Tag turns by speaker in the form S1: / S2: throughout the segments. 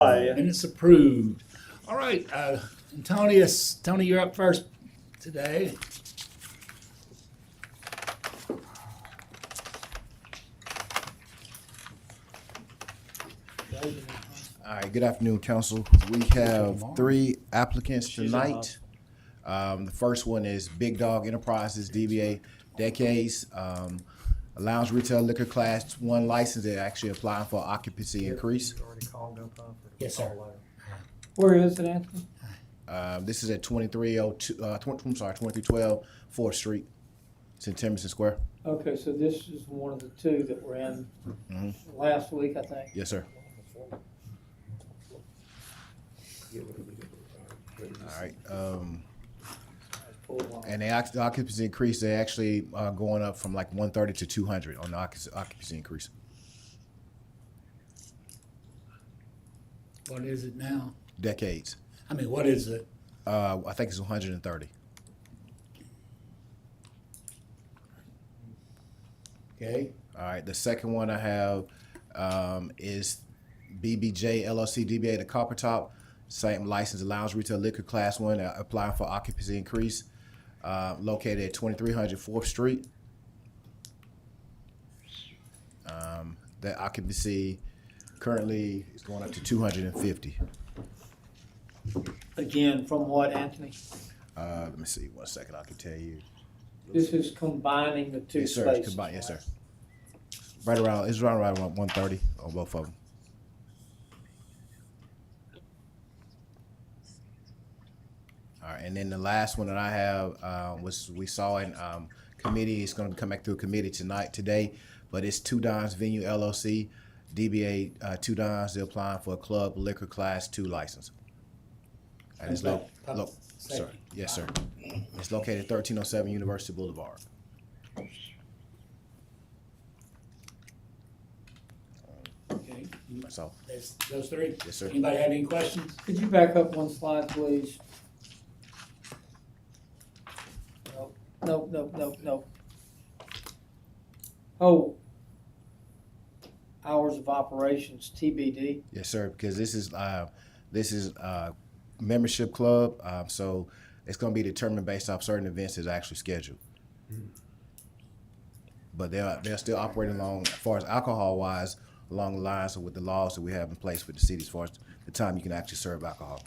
S1: And it's approved. All right, Tony, you're up first today.
S2: All right, good afternoon, council. We have 3 applicants tonight. The first one is Big Dog Enterprises, DBA Decades, a lounge retail liquor class 1 license. They're actually applying for occupancy increase.
S1: Yes, sir.
S3: Where is it, Anthony?
S2: This is at 2312 4th Street. It's in Timerson Square.
S3: Okay, so this is one of the 2 that were in last week, I think.
S2: Yes, sir. All right. And the occupancy increase, they actually going up from like 130 to 200 on the occupancy increase.
S1: What is it now?
S2: Decades.
S1: I mean, what is it?
S2: I think it's 130.
S1: Okay.
S2: All right. The second one I have is BBJ LLC DBA the Copper Top, same license, lounge retail liquor class 1, applying for occupancy increase, located at 2300 4th Street. The occupancy currently is going up to 250.
S3: Again, from what, Anthony?
S2: Let me see 1 second. I can tell you.
S3: This is combining the 2
S2: Yes, sir.
S3: spaces.
S2: Combined. Yes, sir. Right around. It's around 130 on both of them. All right, and then the last one that I have was we saw in committee. It's going to come back through committee today, but it's Two Dons Venue LLC, DBA Two Dons. They're applying for a club liquor class 2 license. And it's sorry, yes, sir. It's located 1307 University Boulevard.
S3: Okay.
S2: That's all.
S1: That's those 3?
S2: Yes, sir.
S1: Anybody have any questions?
S3: Could you back up 1 slide, please? No. Oh, hours of operations, TBD.
S2: Yes, sir. Because this is membership club, so it's going to be determined based off certain events that's actually scheduled. But they're still operating along, as far as alcohol wise, along the lines with the laws that we have in place for the city as far as the time you can actually serve alcohol.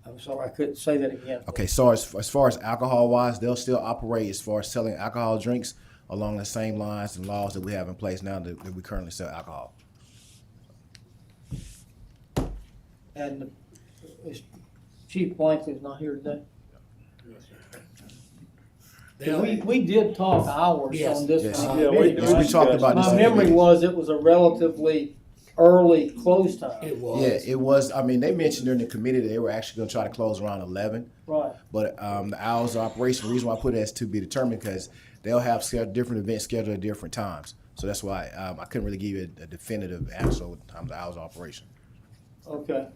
S3: I'm sorry, I couldn't say that again.
S2: Okay, so as far as alcohol wise, they'll still operate as far as selling alcohol drinks along the same lines and laws that we have in place now that we currently sell alcohol.
S3: And Chief Blankley's not here today. We did talk hours
S1: Yes.
S3: on this
S2: Yes.
S3: one.
S1: Yeah,
S2: we talked about this.
S3: My
S2: in
S3: memory
S2: committee.
S3: was it was a relatively early close time.
S1: It was.
S2: Yeah, it was. I mean, they mentioned during the committee that they were actually going to try to close around 11.
S3: Right.
S2: But the hours of operation, the reason why I put it as to be determined, because they'll have different events scheduled at different times. So that's why I couldn't really give you a definitive answer on the hours of operation.
S3: Okay.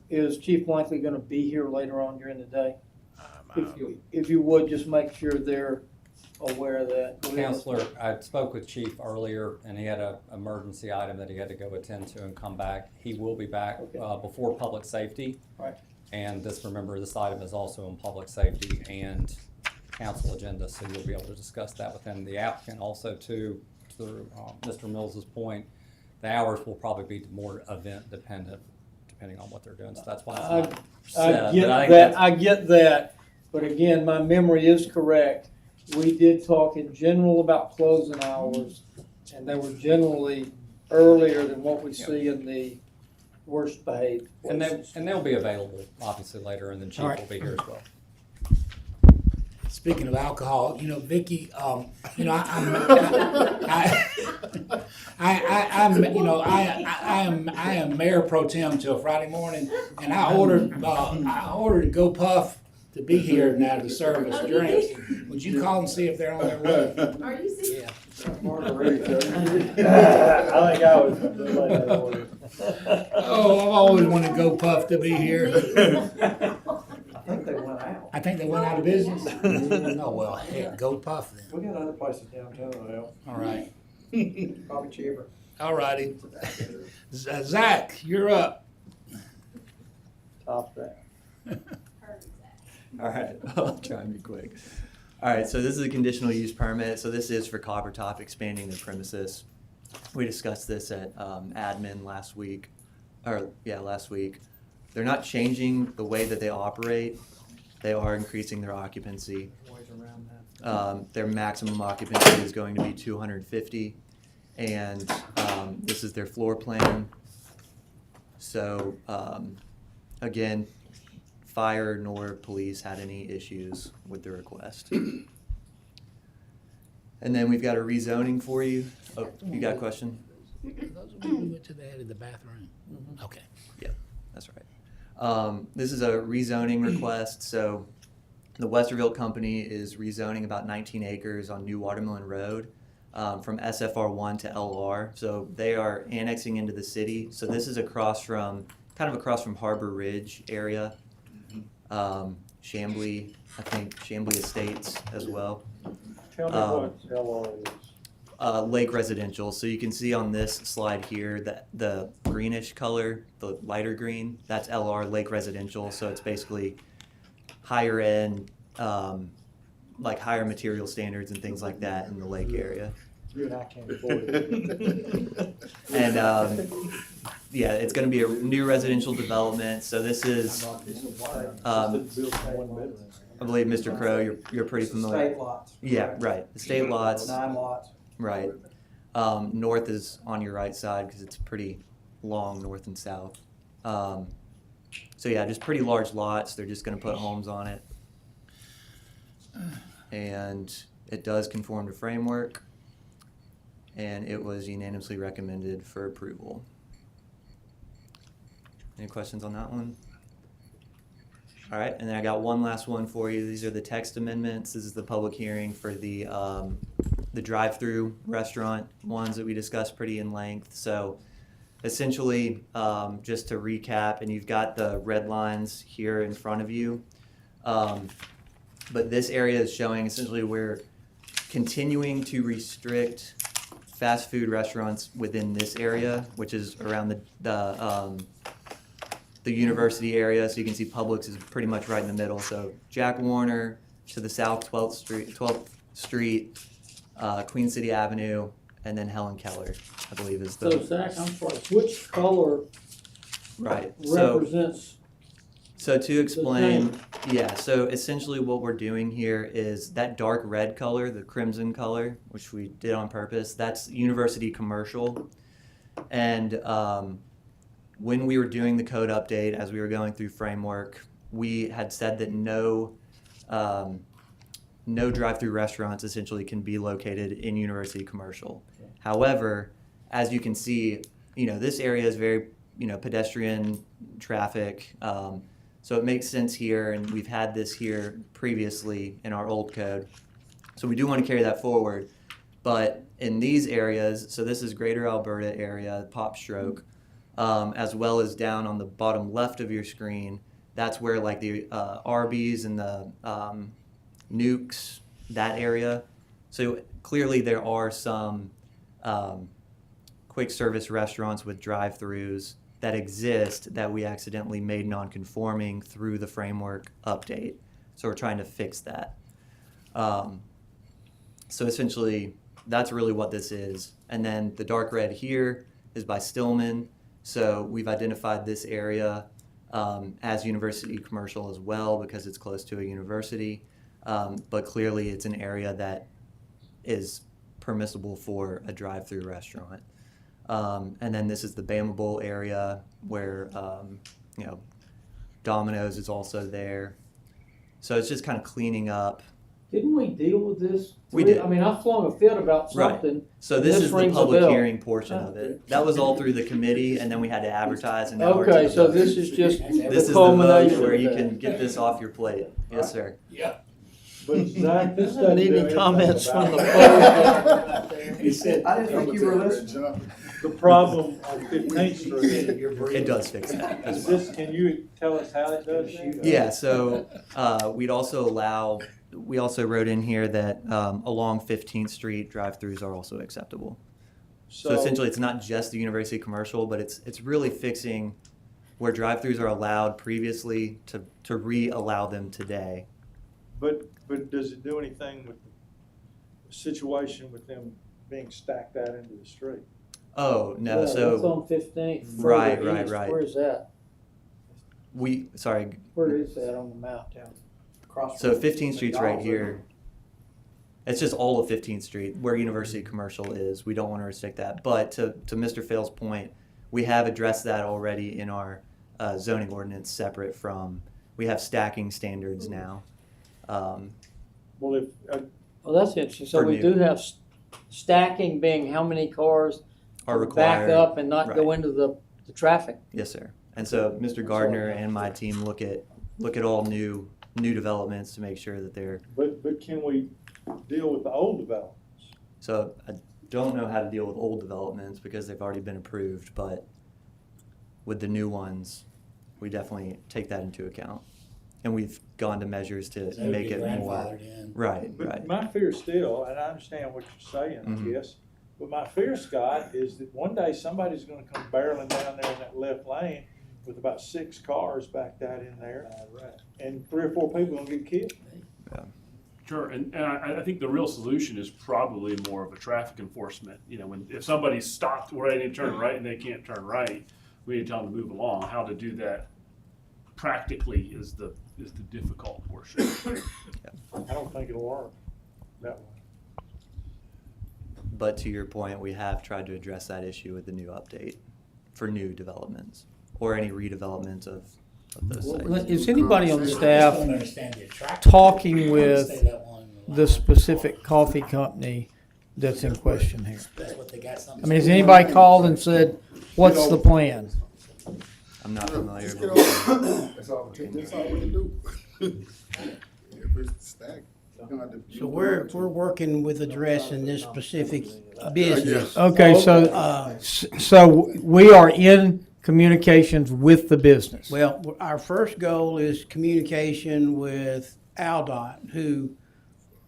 S3: Is Chief Blankley going to be here later on during the day? If you would, just make sure they're aware of that.
S4: Counselor, I spoke with Chief earlier, and he had an emergency item that he had to go attend to and come back. He will be back before public safety.
S3: Right.
S4: And remember, this item is also in public safety and council agenda, so you'll be able to discuss that with him. The applicant also, to Mr. Mills's point, the hours will probably be more event dependent, depending on what they're doing. So that's why it's not set.
S3: I get that. But again, my memory is correct. We did talk in general about closing hours, and they were generally earlier than what we see in the worst behaved places.
S4: And they'll be available, obviously, later, and then Chief will be here as well.
S1: Speaking of alcohol, Vicky, I am mayor pro tem till Friday morning, and I ordered Go Puff to be here now to serve us drinks. Would you call and see if they're on their way?
S5: Are you serious?
S1: Yeah.
S6: I think I was like that order.
S1: Oh, I've always wanted Go Puff to be here.
S6: I think they went out.
S1: I think they went out of business. Oh, well, heck, Go Puff then.
S6: We got other places downtown now.
S1: All right.
S6: Probably cheaper.
S1: All righty. Zach, you're up.
S6: Top that.
S5: All right, I'll try and be quick. All right, so this is a conditional use permit. So this is for Copper Top expanding their premises. We discussed this at admin last week. They're not changing the way that they operate. They are increasing their occupancy. Their maximum occupancy is going to be 250, and this is their floor plan. So again, fire nor police had any issues with the request. And then we've got a rezoning for you. Oh, you got a question?
S1: Those we went to the head of the bathroom. Okay.
S5: Yeah, that's right. This is a rezoning request. So the Westerville Company is rezoning about 19 acres on New Watermelon Road from SFR1 to LR. So they are annexing into the city. So this is kind of across from Harbor Ridge area. Chambly Estates as well.
S6: Tell me what LR is.
S5: Lake residential. So you can see on this slide here that the greenish color, the lighter green, that's LR, lake residential. So it's basically higher end, like higher material standards and things like that in the lake area.
S6: You and I can't afford it.
S5: And yeah, it's going to be a new residential development. So this is, I believe, Mr. Crow, you're pretty familiar.
S7: State lots.
S5: Yeah, right. The state lots.
S7: 9 lots.
S5: Right. North is on your right side because it's pretty long, north and south. So yeah, just pretty large lots. They're just going to put homes on it. And it does conform to framework. And it was unanimously recommended for approval. Any questions on that one? All right, and then I got one last one for you. These are the text amendments. This is the public hearing for the drive-through restaurant ones that we discussed pretty in length. So essentially, just to recap, and you've got the red lines here in front of you. But this area is showing essentially we're continuing to restrict fast food restaurants within this area, which is around the university area. So you can see Publix is pretty much right in the middle. So Jack Warner to the south, 12th Street, Queen City Avenue, and then Helen Keller, I believe is
S3: So Zach, I'm sorry, which color
S5: right. So
S3: represents?
S5: to explain, yeah, so essentially what we're doing here is that dark red color, the crimson color, which we did on purpose, that's university commercial. And when we were doing the code update, as we were going through framework, we had said that no drive-through restaurants essentially can be located in university commercial. However, as you can see, this area is very, pedestrian traffic. So it makes sense here, and we've had this here previously in our old code. So we do want to carry that forward. But in these areas, so this is Greater Alberta area, Pop Stroke, as well as down on the bottom left of your screen, that's where like the Arby's and the Nukes, that area. So clearly there are some quick service restaurants with drive-throughs that exist that we accidentally made non-conforming through the framework update. So we're trying to fix that. So essentially, that's really what this is. And then the dark red here is by Stillman. So we've identified this area as university commercial as well because it's close to a university. But clearly it's an area that is permissible for a drive-through restaurant. And then this is the Bama Bowl area where, Domino's is also there. So it's just kind of cleaning up.
S3: Didn't we deal with this?
S5: We did.
S3: I mean, I flung a fit about
S5: Right.
S3: something.
S5: So this is the
S3: rings a
S5: public
S3: bell.
S5: hearing portion of it. That was all through the committee, and then we had to advertise. And now we're
S3: Okay,
S5: to
S3: so
S5: the
S3: this is just
S5: this
S3: the
S5: is the
S3: culmination
S5: vote where
S3: of
S5: you
S3: that.
S5: can get this off your plate. Yes, sir.
S1: Yeah.
S6: But Zach, this
S3: Any
S6: doesn't do anything
S3: comments
S6: about
S3: from the
S6: it.
S1: He said,
S7: I didn't think you were listening.
S6: The problem on 15th Street,
S5: It does fix that as
S6: is
S5: well.
S6: this, can you tell us how it does that?
S5: Yeah, so we also wrote in here that along 15th Street, drive-throughs are also acceptable. So essentially, it's not just the university commercial, but it's really fixing where drive-throughs are allowed previously to re-allow them today.
S6: But does it do anything with the situation with them being stacked out into the street?
S5: Oh, no,
S3: Yeah,
S5: so.
S3: that's on 15th.
S5: Right,
S3: further
S5: right,
S3: east.
S5: right.
S3: Where's that?
S5: Sorry,
S3: Where is that on the map?
S5: so 15th Street's right here. It's just all of 15th Street where University Commercial is. We don't want to restrict that. But to Mr. Fail's point, we have addressed that already in our zoning ordinance separate from, we have stacking standards now.
S6: Well, if,
S3: Well, that's interesting. So
S5: For
S3: we
S5: new.
S3: do have stacking being how many cars
S5: Are
S3: back
S5: required.
S3: up and not go
S5: Right.
S3: into the traffic?
S5: Yes, sir. And so Mr. Gardner and my team look at all new developments to make sure that they're,
S6: but can we deal with the old developments?
S5: so I don't know how to deal with old developments because they've already been approved, but with the new ones, we definitely take that into account. And we've gone to measures to
S1: That would
S5: make
S1: be
S5: it more.
S1: grandfathered in.
S5: Right,
S6: But
S5: right.
S6: my fear still, and I understand what you're saying,
S5: Mhm.
S6: I guess, but my fear, Scott, is that one day somebody's gonna come barreling down there in that left lane with about 6 cars backed out in there, and 3 or 4 people gonna get killed.
S7: Sure, and I think the real solution is probably more of a traffic enforcement. You know, if somebody's stopped ready to turn right and they can't turn right, we need to tell them to move along. How to do that practically is the difficult portion.
S6: I don't think it'll work that way.
S5: But to your point, we have tried to address that issue with the new update for new developments or any redevelopment of those sites.
S3: Is anybody on
S1: I just
S3: staff
S1: don't understand the attraction.
S3: talking
S1: I don't
S3: with
S1: say that one in line.
S3: the specific coffee company that's in question here?
S1: That's what they got something.
S3: I mean, has anybody called and said, what's the plan?
S5: I'm not familiar
S8: Just
S5: with
S8: get on. That's all we can do. If it's stacked, you're gonna have to-
S9: So we're working with addressing this specific business.
S3: Okay, so we are in communications with the business.
S9: Well, our first goal is communication with AlDOT, who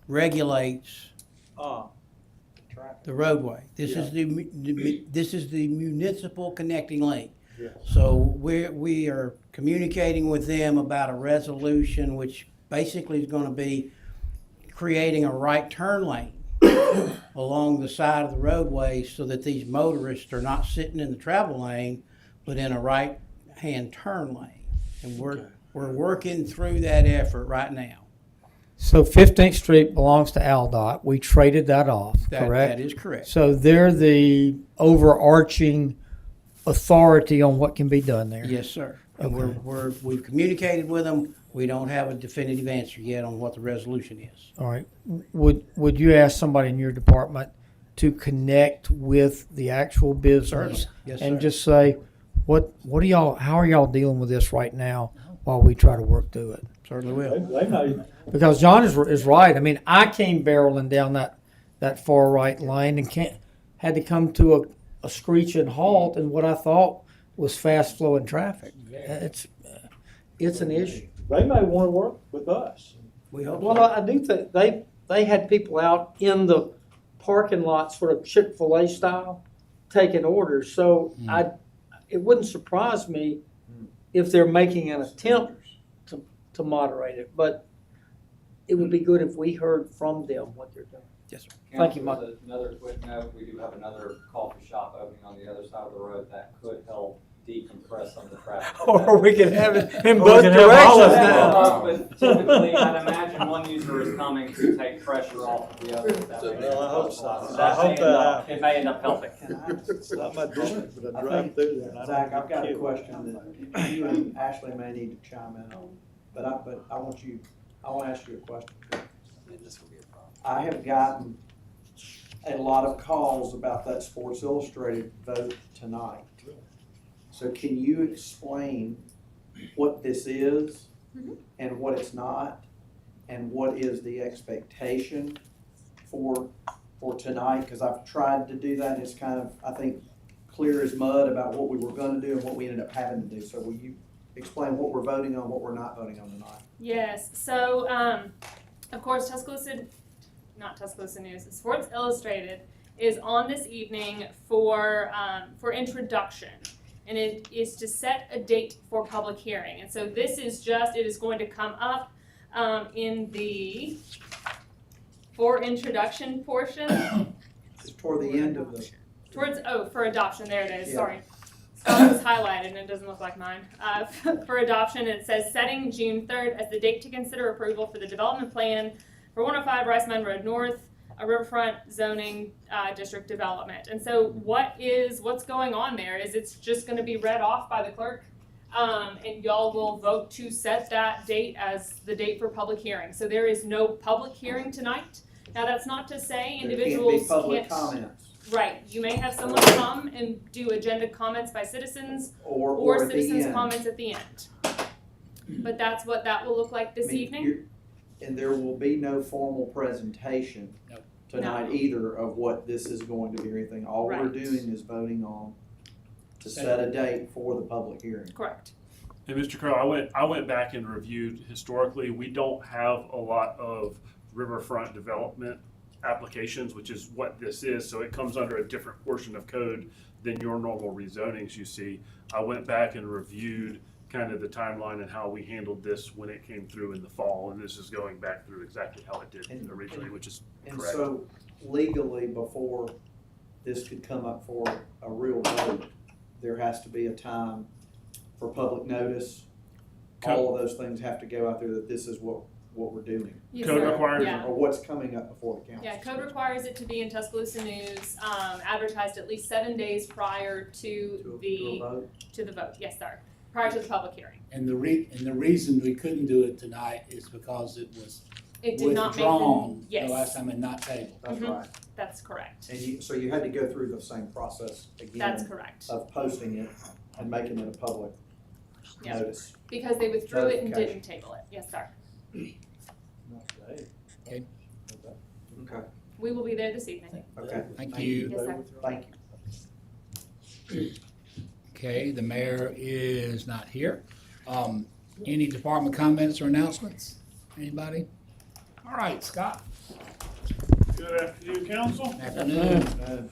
S9: regulates the roadway. This is this is the municipal connecting link.
S6: Yes.
S9: So we are communicating with them about a resolution, which basically is gonna be creating a right turn lane along the side of the roadway so that these motorists are not sitting in the travel lane, but in a right-hand turn lane. And we're working through that effort right now.
S3: So 15th Street belongs to AlDOT. We traded that off, correct?
S9: That is correct.
S3: So they're the overarching authority on what can be done there.
S9: Yes, sir. And
S3: Okay.
S9: we've communicated with them. We don't have a definitive answer yet on what the resolution is.
S3: All right. Would you ask somebody in your department to connect with the actual business
S9: Yes,
S3: and
S9: sir.
S3: just say, how are y'all dealing with this right now while we try to work through it?
S9: Certainly will.
S6: They may,
S3: Because John is right. I mean, I came barreling down that far right lane and had to come to a screeching halt in what I thought was fast flowing traffic. It's an issue.
S6: they may wanna work with us.
S9: We hope
S3: Well,
S9: so.
S3: I do think they had people out in the parking lot, sort of Chick-fil-A style, taking orders. So it wouldn't surprise me if they're making an attempt to moderate it, but it would be good if we heard from them what they're doing.
S9: Yes, sir.
S3: Thank you,
S4: Council,
S3: Mike.
S4: Another quick note, we do have another coffee shop opening on the other side of the road that could help decompress some of the traffic.
S3: Or we could have it in
S4: Or
S3: both
S4: we can have all of
S3: directions
S4: them.
S3: now.
S4: But typically, I'd imagine one user is coming to take pressure off of the other.
S6: Well, I hope so. I
S4: That
S6: hope
S4: may
S6: that
S4: end up-
S6: happens.
S4: It may end up helping.
S6: It's not my district, but I
S10: I
S6: drive
S10: think,
S6: through there and I
S10: Zach,
S6: don't
S10: I've got a
S6: get killed.
S10: question that you and Ashley may need to chime in on, but I want to ask you a question. I have gotten a lot of calls about that Sports Illustrated vote tonight. So can you explain what this is and what it's not, and what is the expectation for tonight? Because I've tried to do that, and it's kind of, I think, clear as mud about what we were gonna do and what we ended up having to do. So will you explain what we're voting on, what we're not voting on tonight?
S11: Yes, so, of course, not Tuscaloosa News, Sports Illustrated is on this evening for introduction. And it is to set a date for public hearing. And so this is just, it is going to come up in the for introduction portion.
S10: It's toward the end of the,
S11: For adoption, there it is,
S10: Yeah.
S11: sorry. It was highlighted and it doesn't look like mine. For adoption, it says setting June 3rd as the date to consider approval for the development plan for 105 Rice Mine Road North, a riverfront zoning district development. And so what's going on there is it's just gonna be read off by the clerk. And y'all will vote to set that date as the date for public hearing. So there is no public hearing tonight. Now, that's not to say
S10: there
S11: individuals
S10: can't be public
S11: can't.
S10: comments,
S11: Right, you may have someone come and do agenda comments by citizens
S10: or at the
S11: citizens'
S10: end.
S11: comments at the end. But that's what that will look like this
S10: I mean,
S11: evening.
S10: And there will be no formal presentation
S1: No.
S10: tonight
S11: No.
S10: either of what this is going to be or anything. All we're
S11: Right.
S10: doing is voting on to set a date for the public hearing.
S11: Correct.
S7: Hey, Mr. Crowe, I went back and reviewed historically, we don't have a lot of riverfront development applications, which is what this is, so it comes under a different portion of code than your normal rezonings you see. I went back and reviewed kind of the timeline and how we handled this when it came through in the fall, and this is going back through exactly how it did originally, which is
S10: And
S7: correct.
S10: so legally, before this could come up for a real vote, there has to be a time for public notice. All of those things have to go out there that this is what we're doing,
S11: Yes,
S7: Code
S11: sir.
S7: requires-
S11: Yeah.
S10: or what's coming up before the council.
S11: Yeah, code requires it to be in Tuscaloosa News, advertised at least 7 days prior to
S10: To a
S11: the
S10: vote.
S11: vote. Yes, sir. Prior to the public hearing.
S1: And the reason we couldn't do it tonight is because it was
S11: It did not make
S1: withdrawn
S11: the, yes,
S1: the last time and not tabled.
S10: That's
S11: Mhm.
S10: right.
S11: that's correct.
S10: And so you had to go through the same process again.
S11: That's correct.
S10: Of posting it and making it a public
S11: Yeah.
S10: notice.
S11: Because they withdrew it and
S10: Notification.
S11: didn't table it. Yes, sir.
S1: Okay.
S10: Okay,
S11: We will be there this evening.
S10: okay.
S1: Thank you.
S11: Yes, sir.
S10: Thank you.
S1: Okay, the mayor is not here. Any department comments or announcements? Anybody? All right, Scott.
S7: Good afternoon, council.
S1: Afternoon.
S7: I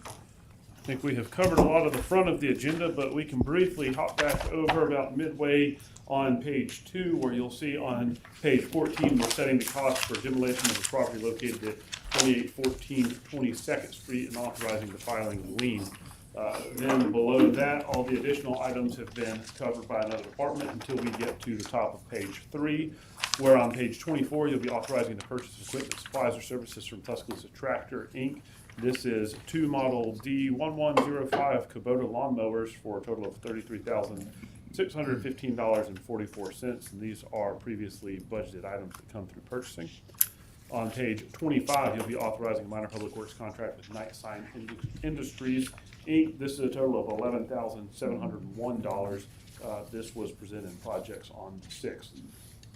S7: think we have covered a lot of the front of the agenda, but we can briefly hop back over about midway on page 2, where you'll see on page 14, we're setting the cost for demolition of the property located at 2814 22nd Street and authorizing the filing of lien. Then below that, all the additional items have been covered by another department until we get to the top of page 3, where on page 24, you'll be authorizing the purchase of equipment, supplies, or services from Tuscaloosa Tractor, Inc. This is 2 model D1105 Kubota lawnmowers for a total of $33,615.44, and these are previously budgeted items that come through purchasing. On page 25, you'll be authorizing a minor public works contract with Night Sign Industries, Inc. This is a total of $11,701. This was presented in projects on the 6th.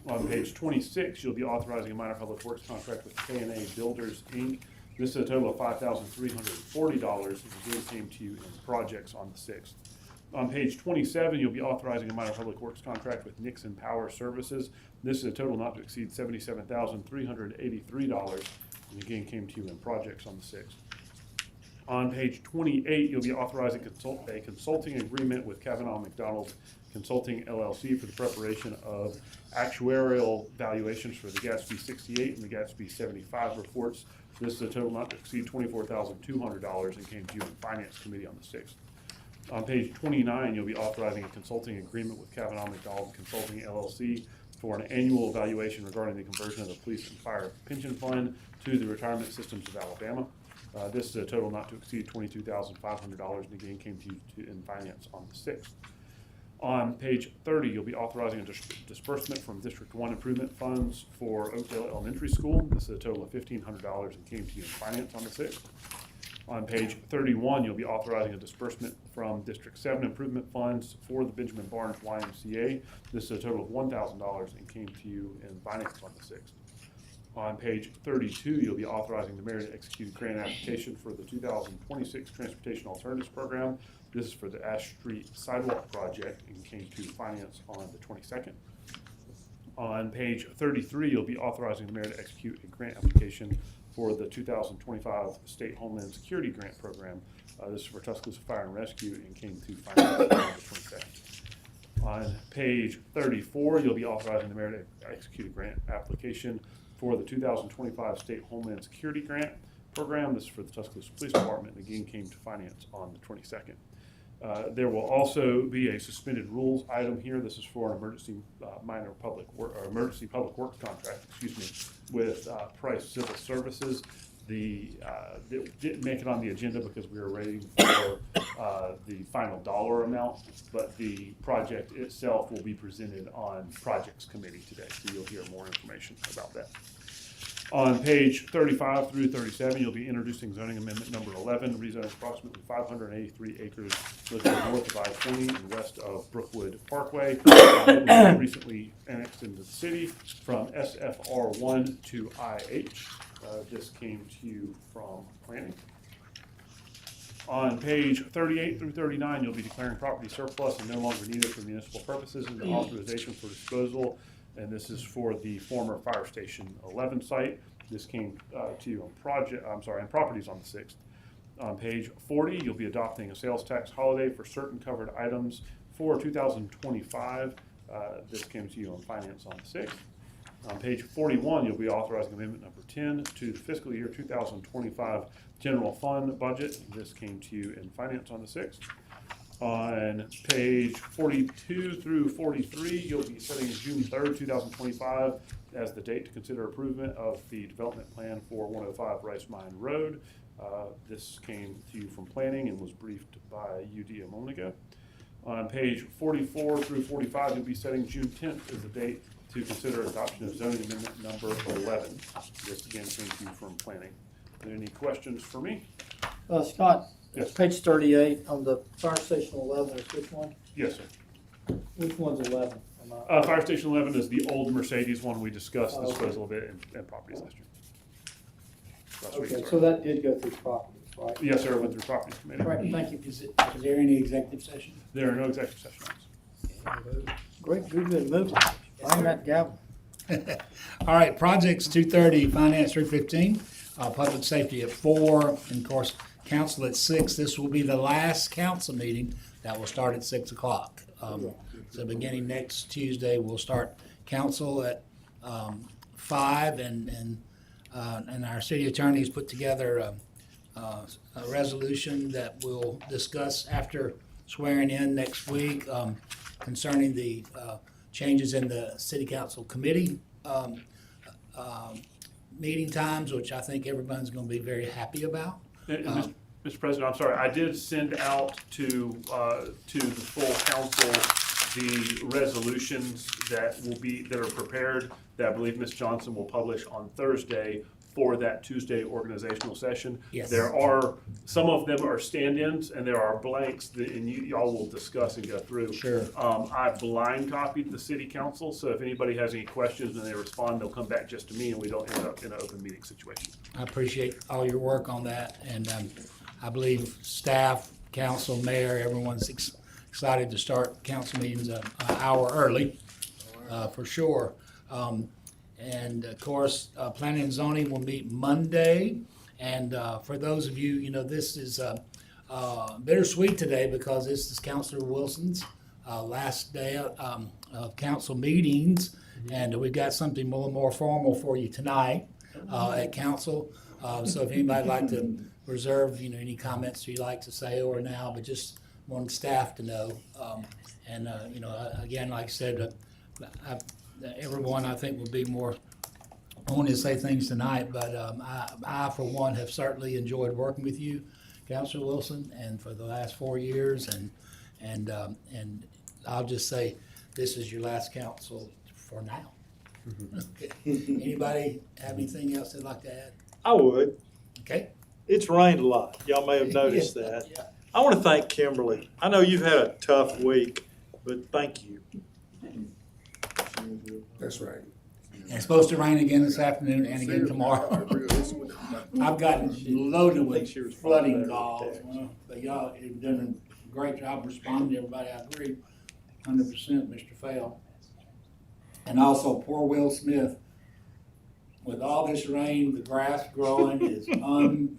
S7: On page 26, you'll be authorizing a minor public works contract with K&A Builders, Inc. This is a total of $5,340. This came to you in projects on the 6th. On page 27, you'll be authorizing a minor public works contract with Nixon Power Services. This is a total not to exceed $77,383, and again came to you in projects on the 6th. On page 28, you'll be authorizing a consulting agreement with Kavanaugh McDonald Consulting LLC for the preparation of actuarial valuations for the Gatsby 68 and the Gatsby 75 reports. This is a total not to exceed $24,200 and came to you in Finance Committee on the 6th. On page 29, you'll be authorizing a consulting agreement with Kavanaugh McDonald Consulting LLC for an annual evaluation regarding the conversion of the police and fire pension fund to the retirement systems of Alabama. This is a total not to exceed $22,500 and again came to you in Finance on the 6th. On page 30, you'll be authorizing a disbursement from District 1 improvement funds for Oakdale Elementary School. This is a total of $1,500 and came to you in Finance on the 6th. On page 31, you'll be authorizing a disbursement from District 7 improvement funds for the Benjamin Barnes YMCA. This is a total of $1,000 and came to you in Finance on the 6th. On page 32, you'll be authorizing the mayor to execute a grant application for the 2026 Transportation Alternatives Program. This is for the Ash Street Sidewalk Project and came to Finance on the 22nd. On page 33, you'll be authorizing the mayor to execute a grant application for the 2025 State Homeland Security Grant Program. This is for Tuscaloosa Fire and Rescue and came to finance on the 22nd. On page 34, you'll be authorizing the mayor to execute a grant application for the 2025 State Homeland Security Grant Program. This is for the Tuscaloosa Police Department, and again came to finance on the 22nd. There will also be a suspended rules item here. This is for an emergency emergency public works contract, with Price Civil Services. It didn't make it on the agenda because we were waiting for the final dollar amount, but the project itself will be presented on Projects Committee today, so you'll hear more information about that. On page 35 through 37, you'll be introducing zoning amendment number 11, rezoning approximately 583 acres located north of I-20 and west of Brookwood Parkway, recently annexed into the city from SFR1 to IH. This came to you from planning. On page 38 through 39, you'll be declaring property surplus and no longer needed for municipal purposes and the authorization for disposal. And this is for the former Fire Station 11 site. This came to you on properties on the 6th. On page 40, you'll be adopting a sales tax holiday for certain covered items for 2025. This came to you on finance on the 6th. On page 41, you'll be authorizing amendment number 10 to the fiscal year 2025 general fund budget. This came to you in finance on the 6th. On page 42 through 43, you'll be setting June 3rd, 2025 as the date to consider approval of the development plan for 105 Rice Mine Road. This came to you from planning and was briefed by UD a moment ago. On page 44 through 45, you'll be setting June 10th as the date to consider adoption of zoning amendment number 11. This again came to you from planning. Are there any questions for me?
S3: Scott,
S7: Yes.
S3: page 38 on the Fire Station 11 is which one?
S7: Yes, sir.
S3: Which one's 11?
S7: Fire Station 11 is the old Mercedes one we discussed,
S3: Oh, okay.
S7: disposal of it and properties last year. Last week,
S3: Okay,
S7: sorry.
S3: so that did go through properties, right?
S7: Yes, sir, it went through Properties Committee.
S3: Right, thank you.
S1: Is there any executive session?
S7: There are no executive session items.
S3: Great, good moving. Bang that gavel.
S1: All right, projects 2:30, finance 3:15, public safety at 4, and of course, council at 6. This will be the last council meeting that will start at 6 o'clock. So beginning next Tuesday, we'll start council at 5, and our city attorneys put together a resolution that we'll discuss after swearing in next week concerning the changes in the city council committee meeting times, which I think everyone's going to be very happy about.
S7: And Mr. President, I'm sorry, I did send out to the full council the resolutions that are prepared, that I believe Ms. Johnson will publish on Thursday for that Tuesday organizational session.
S1: Yes.
S7: There are, some of them are stand-ins and there are blanks and y'all will discuss and go through.
S1: Sure.
S7: I blind copied the city council, so if anybody has any questions and they respond, they'll come back just to me and we don't end up in an open meeting situation.
S1: I appreciate all your work on that, and I believe staff, council, mayor, everyone's excited to start council meetings an hour early, for sure. And of course, planning and zoning will meet Monday. And for those of you, this is bittersweet today because this is Councilor Wilson's last day of council meetings. And we've got something more formal for you tonight at council. So if anybody'd like to reserve, any comments you'd like to say or now, but just want staff to know. Again, like I said, everyone I think will be more wanting to say things tonight, but I for one have certainly enjoyed working with you, Councilor Wilson, and for the last 4 years, and I'll just say this is your last council for now. Okay. Anybody have anything else they'd like to add?
S6: I would.
S1: Okay.
S6: It's rained a lot. Y'all may have noticed that.
S1: Yeah.
S6: I want to thank Kimberly. I know you've had a tough week, but thank you.
S8: That's right.
S1: And it's supposed to rain again this afternoon and again tomorrow. I've gotten loaded with flooding calls, but y'all have done a great job responding to everybody. I agree 100%, Mr. Fail. And also poor Will Smith with all this rain, the grass growing is unbelievable.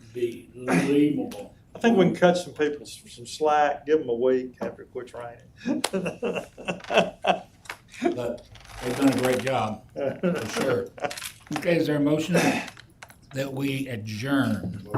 S6: I think we can cut some people some slack, give them a week after it quits raining.
S1: But they've done a great job, for sure. Okay, is there a motion that we adjourn?